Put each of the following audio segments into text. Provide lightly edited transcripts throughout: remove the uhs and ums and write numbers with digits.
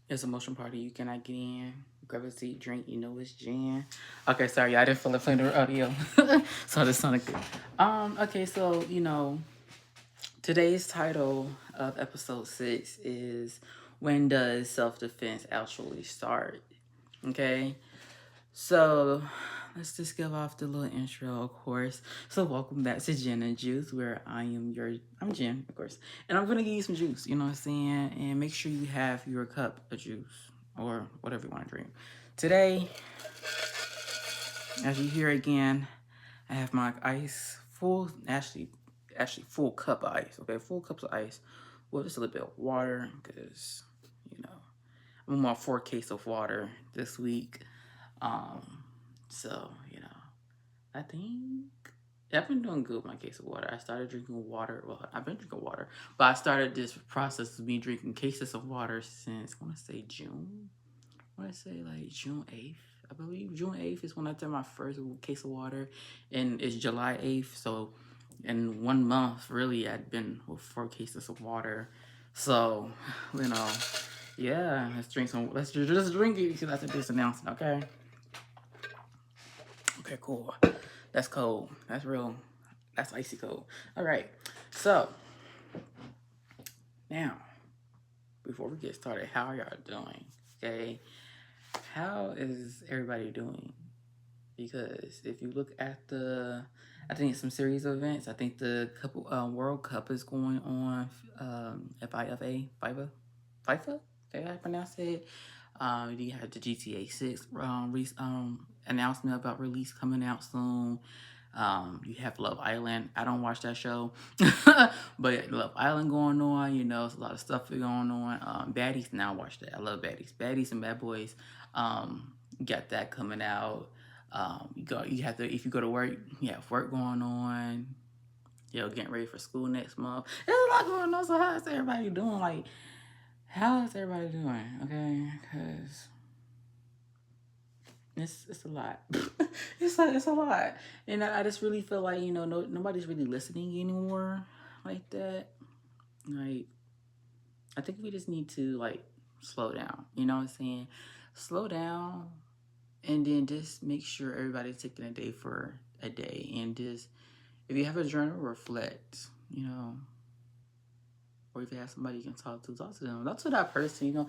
It's a motion party. You cannot get in. Grab a seat, drink. You know it's Jen. Okay, sorry, I didn't feel like playing the audio, so this sounded good. Okay, so today's title of episode 6 is "When Does Self Defense Actually Start?" Okay, so let's just give off the little intro, of course. So welcome back to Jenn Juice, where I'm Jen, of course, and I'm gonna give you some juice. You know what I'm saying? And make sure you have your cup of juice or whatever you want to drink. Today, as you hear again, I have my ice full, actually full cup of ice. Okay, full cups of ice with just a little bit of water because you know I'm on 4 case of water this week. Um, so I think I've been doing good with my case of water. I started drinking water. Well, I've been drinking water, but I started this process of me drinking cases of water since I want to say June. I want to say like June 8th. I believe June 8th is when I did my first case of water, and it's July 8th. So, in 1 month, really, I'd been with 4 cases of water. So, you know, yeah, let's drink some. Let's just drink it because that's this announcement, okay? Okay, cool. That's cold. That's real. That's icy cold. All right. So now, before we get started, how are y'all doing? Okay. How is everybody doing? Because if you look at I think it's some series of events. I think the couple World Cup is going on. FIFA, FIFA, FIFA. Okay, I pronounce it. You have the GTA 6 announcement about release coming out soon. You have Love Island. I don't watch that show, but Love Island going on. It's a lot of stuff going on. Baddies, now watch that. I love Baddies. Baddies and Bad Boys. Got that coming out. You have to, if you go to work, you have work going on. Getting ready for school next month. There's a lot going on. So how is everybody doing? Like, how is everybody doing? Okay, because it's a lot. It's a lot, and I just really feel like nobody's really listening anymore like that. Like, I think we just need to like slow down. You know what I'm saying? Slow down, and then just make sure everybody's taking a day for a day, and just if you have a journal, reflect. Or if you have somebody you can talk to them. Talk to that person.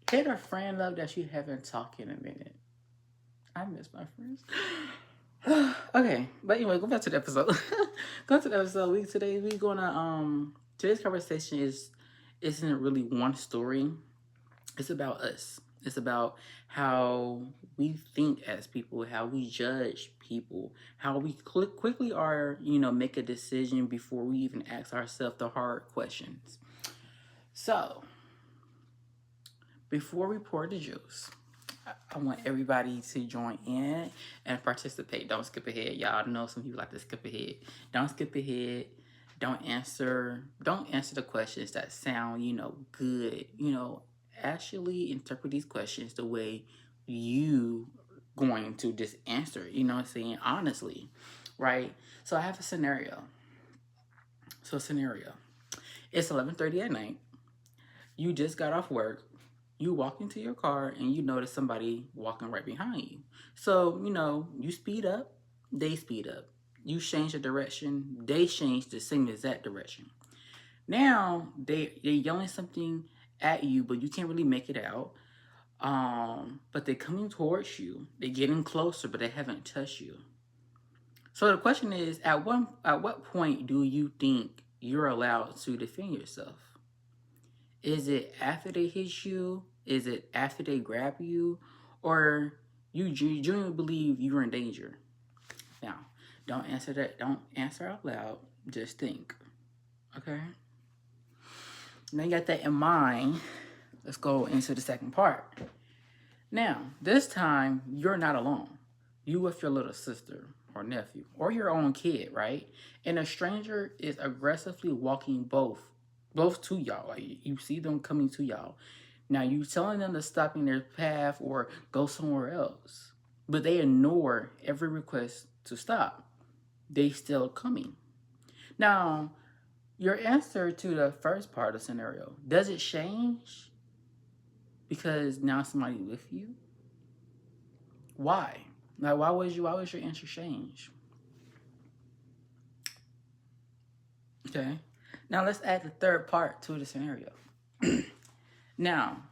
Hit a friend up that you haven't talked in a minute. I miss my friends. Okay, but anyway, go back to the episode. Go to the episode. Today's conversation isn't really one story. It's about us. It's about how we think as people, how we judge people, how we quickly make a decision before we even ask ourselves the hard questions. So, before we pour the juice, I want everybody to join in and participate. Don't skip ahead. Y'all know some people like to skip ahead. Don't skip ahead. Don't answer the questions that sound, good. Actually interpret these questions the way you going to just answer. You know what I'm saying? Honestly. Right? So I have a scenario. Scenario. It's 11:30 at night. You just got off work. You walk into your car and you notice somebody walking right behind you. So, you speed up, they speed up. You change the direction, they change the same exact direction. Now they're yelling something at you, but you can't really make it out. But they're coming towards you. They're getting closer, but they haven't touched you. So the question is, at what point do you think you're allowed to defend yourself? Is it after they hit you? Is it after they grab you? Or you genuinely believe you're in danger? Now, don't answer that. Don't answer out loud. Just think. Okay? Now you got that in mind. Let's go into the second part. Now, this time, you're not alone. You with your little sister or nephew or your own kid, right? And a stranger is aggressively walking both to y'all. Like, you see them coming to y'all. Now, you telling them to stop in their path or go somewhere else. But they ignore every request to stop. They still coming. Now, your answer to the first part of the scenario, does it change? because now somebody with you? Why? Like, why was your answer change? Okay. Now let's add the third part to the scenario. Now,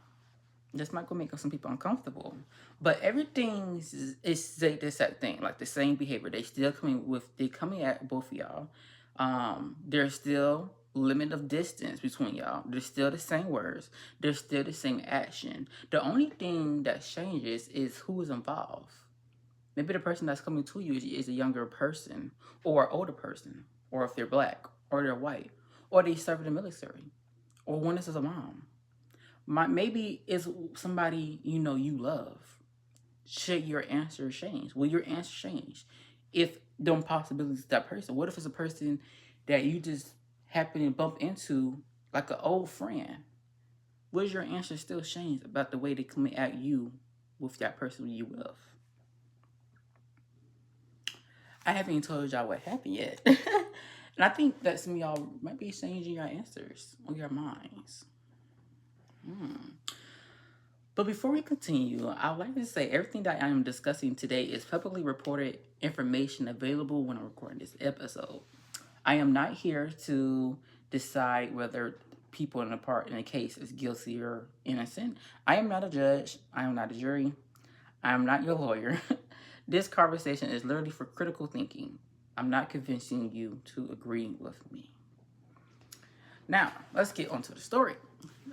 this might go make some people uncomfortable, but everything is the same thing, like the same behavior. They coming at both of y'all. There's still limit of distance between y'all. There's still the same words. There's still the same action. The only thing that changes is who is involved. Maybe the person that's coming to you is a younger person or an older person, or if they're black or they're white, or they serve in the military, or one is a mom. Maybe it's somebody you love. Should your answer change? Will your answer change if the possibilities of that person? What if it's a person that you just happen to bump into, like an old friend? Will your answer still change about the way they come at you with that person you love? I haven't even told y'all what happened yet. And I think that some of y'all might be changing your answers on your minds. But before we continue, I would like to say everything that I am discussing today is publicly reported information available when I'm recording this episode. I am not here to decide whether people in a case is guilty or innocent. I am not a judge. I am not a jury. I am not your lawyer. This conversation is literally for critical thinking. I'm not convincing you to agree with me. Now, let's get onto the story.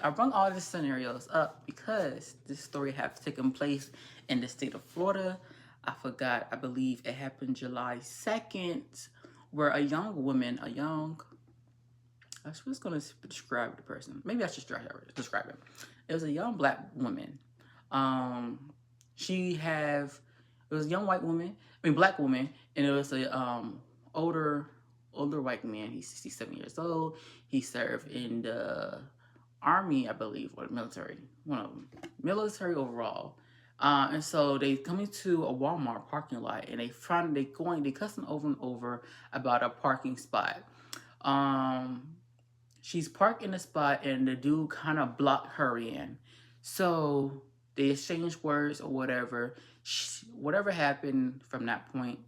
I brought all these scenarios up because this story has taken place in the state of Florida. I believe it happened July 2nd, where a young woman, I was just going to describe the person. Maybe I should describe it. It was a young black woman. It was a young black woman, and it was a older white man. He's 67 years old. He served in the Army, I believe, or the military. One of them. Military overall. And so they come into a Walmart parking lot, and they cussing over and over about a parking spot. She's parked in a spot, and the dude kind of blocked her in. So they exchanged words or whatever. Whatever happened from that point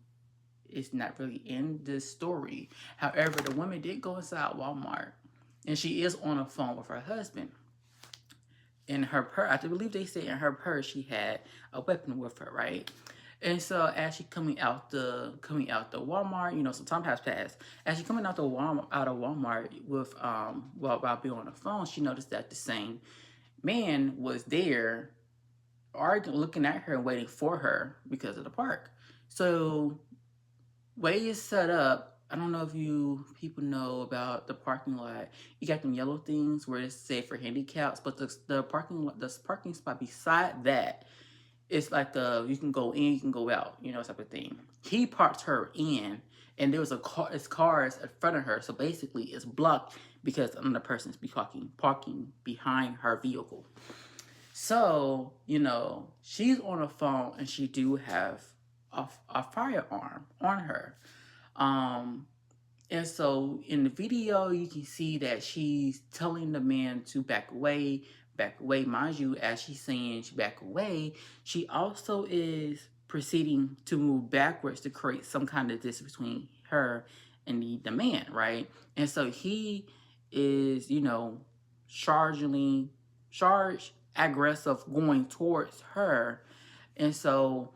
is not really in this story. However, the woman did go inside Walmart, and she is on the phone with her husband. In her purse, I believe they say in her purse she had a weapon with her, right? And so as she coming out the Walmart, some time has passed. As she coming out of Walmart with while being on the phone, she noticed that the same man was there, arguing, looking at her and waiting for her because of the park. So way it's set up, I don't know if people know about the parking lot. You got them yellow things where it's safe for handicaps, but the parking spot beside that, it's like you can go in, you can go out, type of thing. He parked her in, and there was cars in front of her, so basically it's blocked because another person's parking behind her vehicle. So, she's on the phone, and she do have a firearm on her. And so in the video, you can see that she's telling the man to back away. Mind you, as she's saying she back away, she also is proceeding to move backwards to create some kind of distance between her and the man, right? And so he is, charged, aggressive, going towards her. And so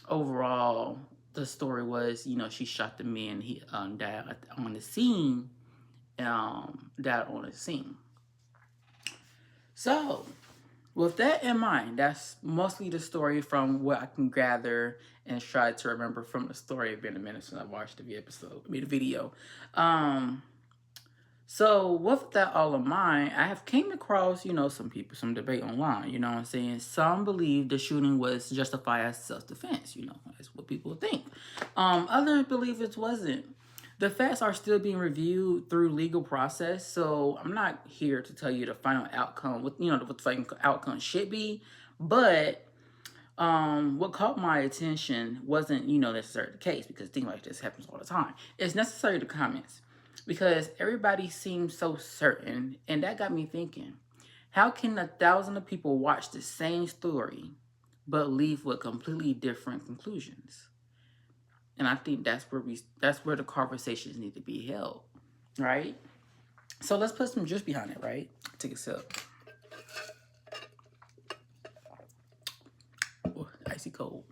overall, the story was, she shot the man. He died on the scene. So, with that in mind, that's mostly the story from what I can gather and try to remember from the story. It's been a minute since I watched the video. So with that all in mind, I have came across, some debate online, Some believe the shooting was justified as self-defense, that's what people think. Others believe it wasn't. The facts are still being reviewed through legal process, so I'm not here to tell you the final outcome, what the final outcome should be, but what caught my attention wasn't, necessarily the case, because things like this happens all the time. It's necessary the comments, because everybody seems so certain, and that got me thinking, How can 1,000 of people watch the same story but leave with completely different conclusions? And I think that's where the conversations need to be held, right? So let's put some juice behind it, right? Take a sip. Ooh, icy cold.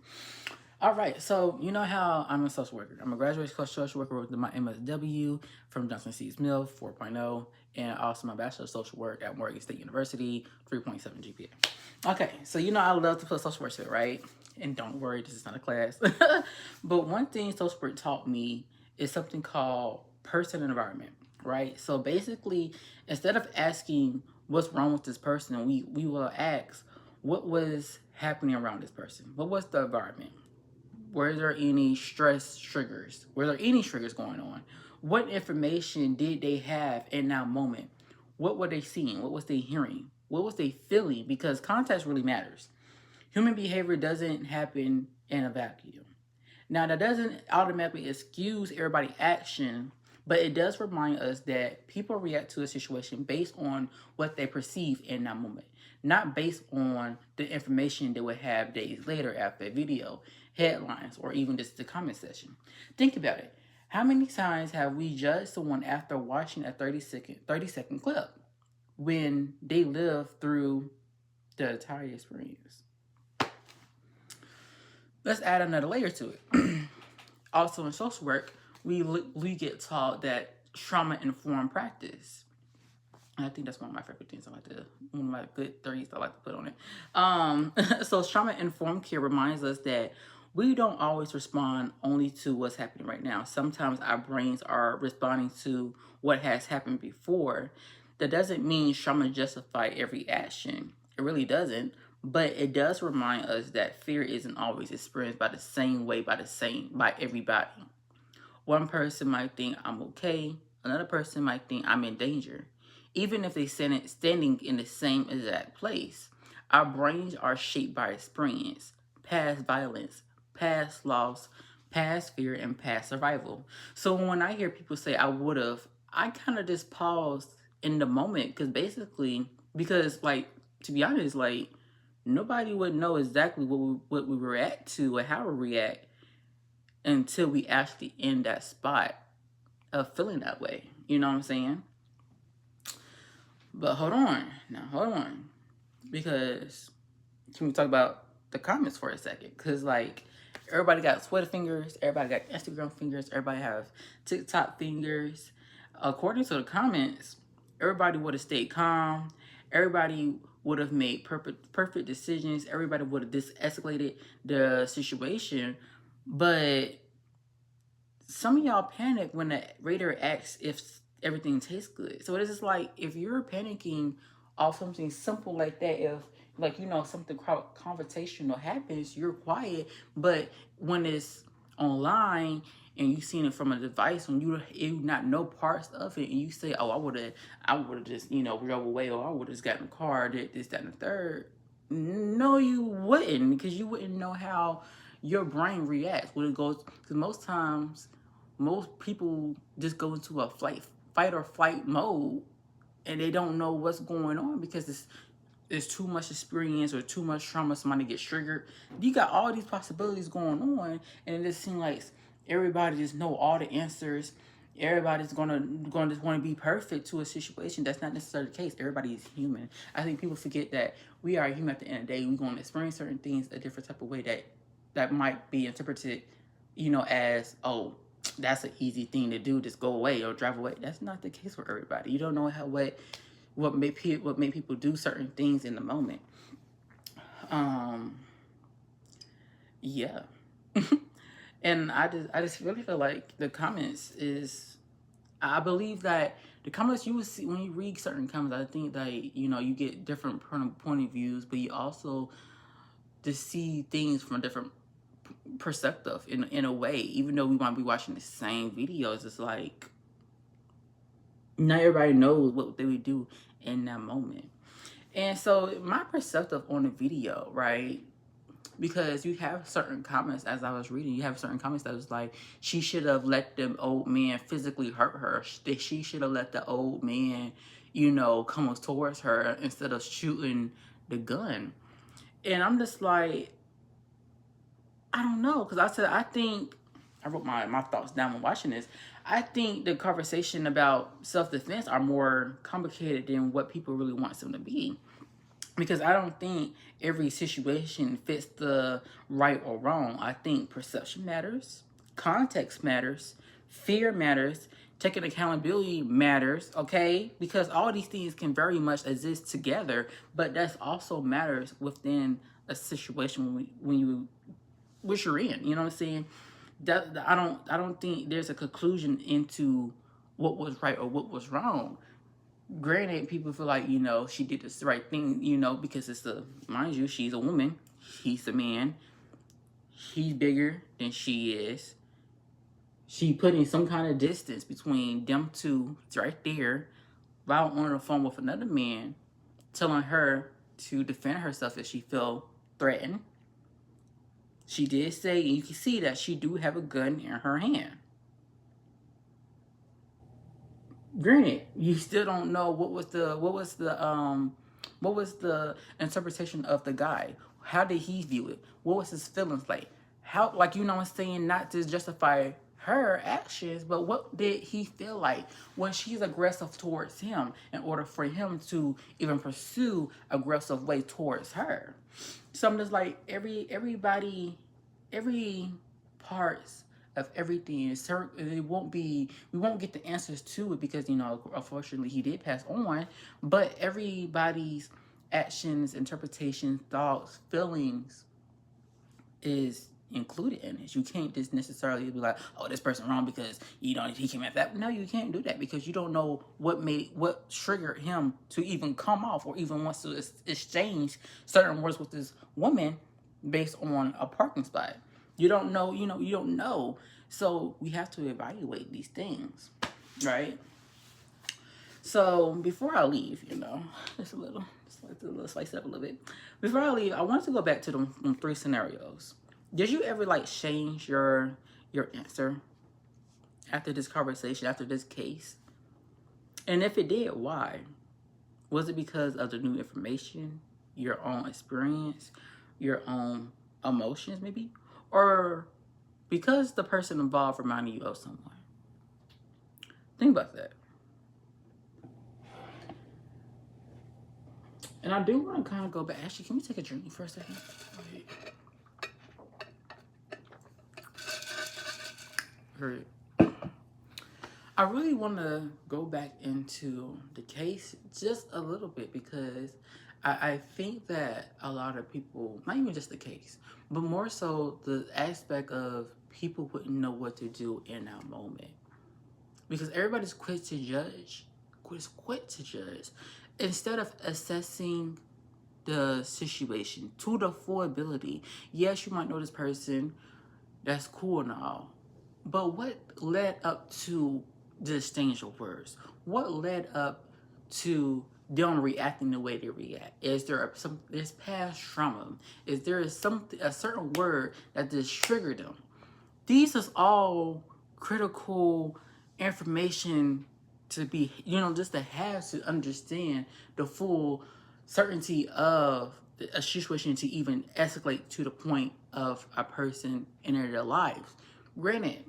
All right, so you know how I'm a social worker. I'm a graduate social worker with my MSW from Johnson C. Smith 4.0, and also my bachelor of social work at Morgan State University 3.7 GPA. Okay, so you know I love to put social work to it, right? And don't worry, this is not a class. But one thing social work taught me is something called person and environment, right? So basically, instead of asking what's wrong with this person, we will ask what was happening around this person. What was the environment? Were there any stress triggers? Were there any triggers going on? What information did they have in that moment? What were they seeing? What was they hearing? What was they feeling? Because context really matters. Human behavior doesn't happen in a vacuum. Now, that doesn't automatically excuse everybody's action, but it does remind us that people react to a situation based on what they perceive in that moment, not based on the information they would have days later after a video, headlines, or even just the comment section. Think about it. How many times have we judged someone after watching a 30-second clip when they lived through the entire experience? Let's add another layer to it. Also in social work, we get taught that trauma-informed practice. And I think that's one of my favorite things one of my good 30s I like to put on it. So trauma-informed care reminds us that we don't always respond only to what's happening right now. Sometimes our brains are responding to what has happened before. That doesn't mean trauma justify every action. It really doesn't. But it does remind us that fear isn't always experienced by the same way by everybody. One person might think I'm okay. Another person might think I'm in danger. Even if they standing in the same exact place. Our brains are shaped by experience, past violence, past loss, past fear, and past survival. So when I hear people say I would have, I kind of just pause in the moment because like, to be honest, like, nobody would know exactly what we react to or how we react until we actually in that spot of feeling that way. You know what I'm saying? But hold on. Because can we talk about the comments for a second? Because like everybody got Twitter fingers, everybody got Instagram fingers, everybody have TikTok fingers. According to the comments, everybody would have stayed calm. Everybody would have made perfect decisions. Everybody would have de-escalated the situation. But some of y'all panic when the reader asks if everything tastes good. So it is just like, if you're panicking off something simple like that, if like, you know, something confrontational happens, you're quiet. But when it's online and you seen it from a device, when you not know parts of it, and you say, oh, I would have just, you know, drove away, or I would have just got in the car, did this, that, and the third. No, you wouldn't, because you wouldn't know how your brain reacts when it goes. Because most times, most people just go into a fight or flight mode, and they don't know what's going on because it's too much experience or too much trauma. Somebody gets triggered. You got all these possibilities going on, and it just seems like everybody just know all the answers. Everybody's gonna just want to be perfect to a situation. That's not necessarily the case. Everybody is human. I think people forget that we are human at the end of the day. We're gonna experience certain things a different type of way that might be interpreted, you know, as, oh, that's an easy thing to do, just go away or drive away. That's not the case for everybody. You don't know what make people do certain things in the moment. Yeah. And I just really feel like the comments is, I believe that the comments you will see when you read certain comments, I think that, you know, you get different point of views, but you also just see things from a different perspective in a way. Even though we might be watching the same videos, it's like not everybody knows what they would do in that moment. And so my perspective on the video, right? Because you have certain comments, as I was reading, you have certain comments that was like, she should have let the old man physically hurt her. She should have let the old man, coming towards her instead of shooting the gun. And I'm just like, I don't know, because I think I wrote my thoughts down when watching this. I think the conversation about self-defense are more complicated than what people really want them to be. Because I don't think every situation fits the right or wrong. I think perception matters, context matters, fear matters, taking accountability matters, okay? Because all these things can very much exist together, but that also matters within a situation when you which you're in. You know what I'm saying? I don't think there's a conclusion into what was right or what was wrong. Granted, people feel like, she did this the right thing, because mind you, she's a woman, he's a man, he's bigger than she is. She put in some kind of distance between them two. It's right there, while on the phone with another man, telling her to defend herself if she felt threatened. She did say, and you can see that she do have a gun in her hand. Granted, you still don't know what was the interpretation of the guy. How did he view it? What was his feelings like? How, like, what I'm saying, not to justify her actions, but what did he feel like when she's aggressive towards him in order for him to even pursue aggressive way towards her? So I'm just like, every parts of everything is certain. We won't get the answers to it because unfortunately he did pass on, but everybody's actions, interpretations, thoughts, feelings is included in it. You can't just necessarily be like, oh, this person wrong because he came at that. No, you can't do that because you don't know what triggered him to even come off or even wants to exchange certain words with this woman based on a parking spot. You don't know, you don't know. So we have to evaluate these things, right? So before I leave, just a little spice up a little bit. Before I leave, I want to go back to them 3 scenarios. Did you ever change your answer after this conversation, after this case? And if it did, why? Was it because of the new information, your own experience, your own emotions maybe? Or because the person involved reminded you of someone? Think about that. And I do want to kind of go back. Actually, can we take a drink for a second? Hurry. I really want to go back into the case just a little bit because I think that a lot of people, not even just the case, but more so the aspect of people wouldn't know what to do in that moment. Because everybody's quick to judge. Quick to judge. Instead of assessing the situation to the full ability. Yes, you might know this person. That's cool and all. But what led up to the exchange of words? What led up to them reacting the way they react? Is there there's past trauma? Is there a certain word that just triggered them? These is all critical information to be, just to have to understand the full certainty of a situation to even escalate to the point of a person entering their lives. Granted,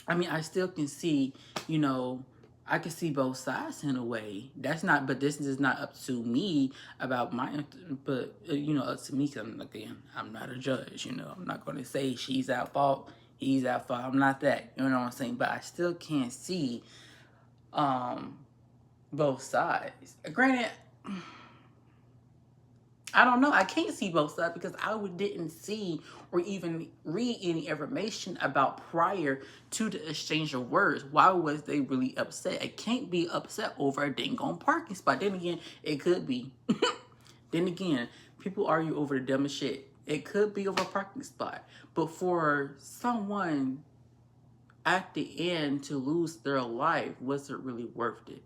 I still can see, I can see both sides in a way. But this is not up to me about up to me because I'm not a judge, I'm not going to say she's at fault, he's at fault. I'm not that, you know what I'm saying? But I still can't see both sides. Granted, I don't know. I can't see both sides because I didn't see or even read any information about prior to the exchange of words. Why was they really upset? I can't be upset over a dang on parking spot. Then again, it could be. Then again, people argue over the dumbest shit. It could be over a parking spot. But for someone at the end to lose their life, was it really worth it?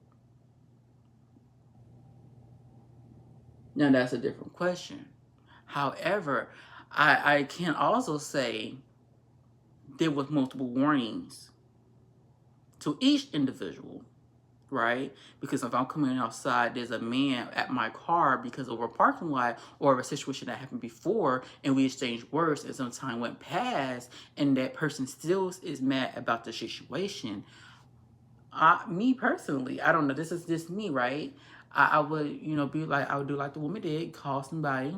Now, that's a different question. However, I can also say there was multiple warnings to each individual right? Because if I'm coming outside, there's a man at my car because of a parking lot or a situation that happened before, and we exchanged words, and some time went past, and that person still is mad about the situation. Me personally, I don't know. This is just me, right? I would, be like, I would do like the woman did, call somebody,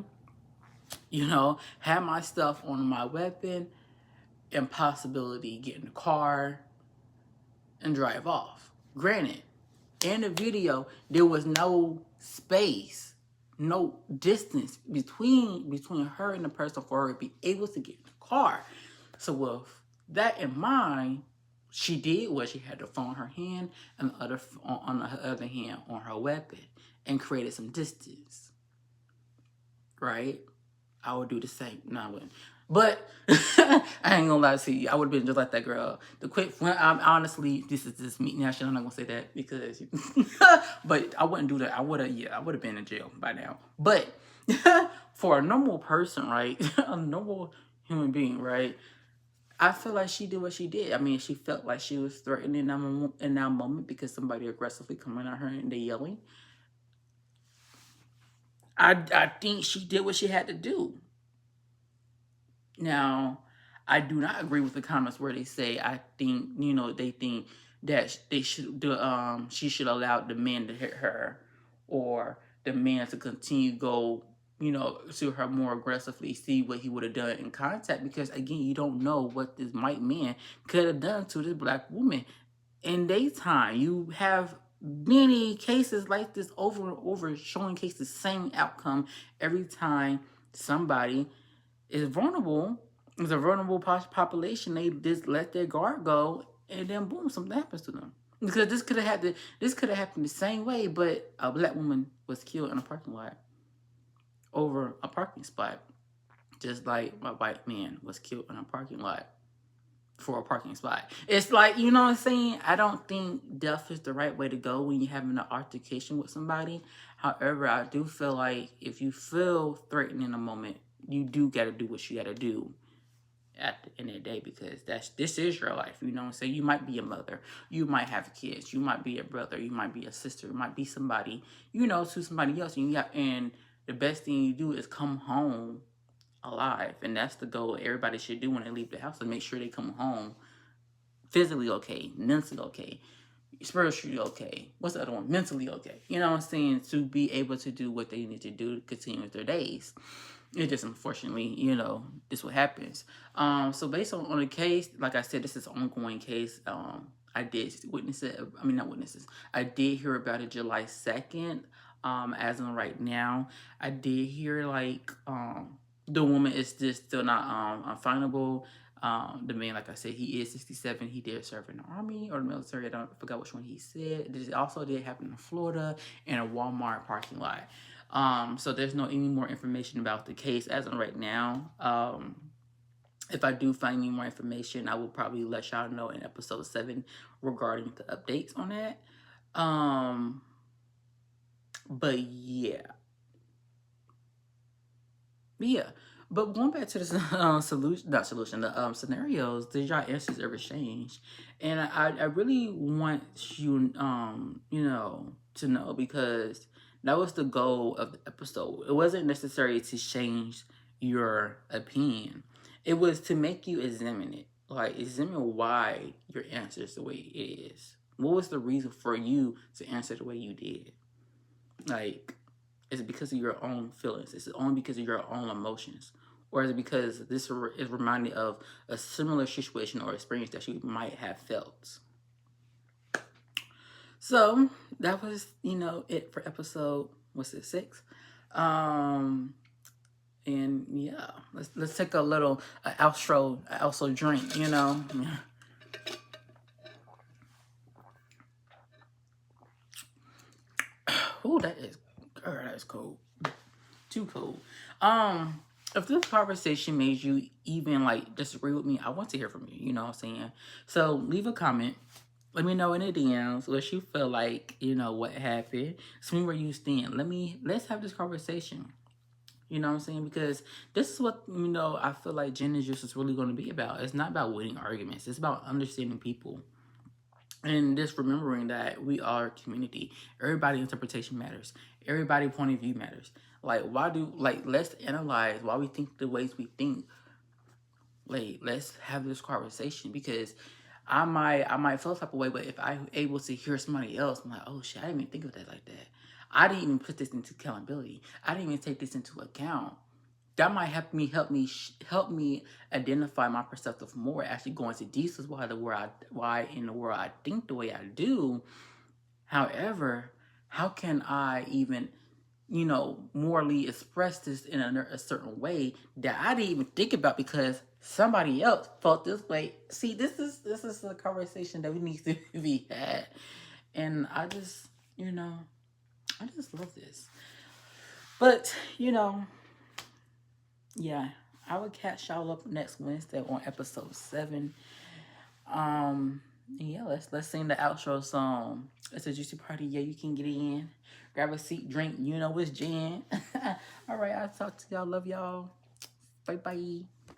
have my stuff on my weapon, and possibility get in the car and drive off. Granted, in the video, there was no space, no distance between her and the person for her to be able to get in the car. So with that in mind, she did what she had the phone in her hand and the other on her other hand on her weapon and created some distance. Right? I would do the same. No, I wouldn't. But I ain't gonna lie to you. I would have been just like that girl. Honestly, this is just me. Actually, I'm not gonna say that because, but I wouldn't do that. I would have been in jail by now. But for a normal person, right, a normal human being, right, I feel like she did what she did. I mean, she felt like she was threatened in that moment because somebody aggressively coming at her and they yelling. I think she did what she had to do. Now, I do not agree with the comments where they say they think that she should allow the man to hit her or the man to continue go to her more aggressively, see what he would have done in contact, because again, you don't know what this white man could have done to this black woman in daytime. You have many cases like this over and over, showing cases the same outcome every time somebody is vulnerable. It's a vulnerable population. They just let their guard go, and then boom, something happens to them. Because this could have happened the same way, but a black woman was killed in a parking lot over a parking spot, just like a white man was killed in a parking lot for a parking spot. It's like, you know what I'm saying? I don't think death is the right way to go when you're having an altercation with somebody. However, I do feel like if you feel threatened in a moment, you do got to do what you got to do at the end of the day, because this is your life. You know what I'm saying? You might be a mother, you might have kids, you might be a brother, you might be a sister, you might be somebody, to somebody else, and the best thing you do is come home alive, and that's the goal everybody should do when they leave the house, and make sure they come home physically okay, mentally okay, spiritually okay. What's the other one? Mentally okay. You know what I'm saying? To be able to do what they need to do to continue with their days. It just, unfortunately, this what happens. So based on the case, like I said, this is an ongoing case. I did witness it. I mean, not witnesses. I did hear about it July 2nd. As of right now, I did hear the woman is just still not unfindable. The man, like I said, he is 67. He did serve in the army or the military. I forgot which one he said. This also did happen in Florida in a Walmart parking lot. So there's no any more information about the case as of right now. If I do find any more information, I will probably let y'all know in episode 7 regarding the updates on that. But yeah. But going back to the scenarios, did y'all answers ever change? And I really want you, to know, because that was the goal of the episode. It wasn't necessary to change your opinion. It was to make you examine it. Like, examine why your answer is the way it is. What was the reason for you to answer the way you did? Like, is it because of your own feelings? Is it only because of your own emotions? Or is it because this is reminded of a similar situation or experience that you might have felt? So that was, it for episode, 6? And yeah, let's take a little outro drink, Oh, that is cold. Too cold. If this conversation made you even disagree with me, I want to hear from you. You know what I'm saying? So leave a comment. Let me know in the DMs what you feel like, what happened. Tell me where you stand. Let's have this conversation. You know what I'm saying? Because this is what, I feel like Jenn Juice is really going to be about. It's not about winning arguments. It's about understanding people. And just remembering that we are a community. Everybody interpretation matters. Everybody point of view matters. Like let's analyze why we think the ways we think. Like let's have this conversation because I might feel type of way, but if I'm able to hear somebody else, I'm like, oh shit, I didn't even think of that like that. I didn't even put this into accountability. I didn't even take this into account. That might help me identify my perspective more. Actually, go into details why in the world I think the way I do. However, how can I even morally express this in a certain way that I didn't even think about because somebody else felt this way. See, this is a conversation that we need to be had, and I just love this. But yeah, I will catch y'all up next Wednesday on episode 7. Yeah, let's sing the outro song. It's a juicy party. Yeah, you can get in. Grab a seat, drink. You know it's Jen. All right, I'll talk to y'all. Love y'all. Bye bye.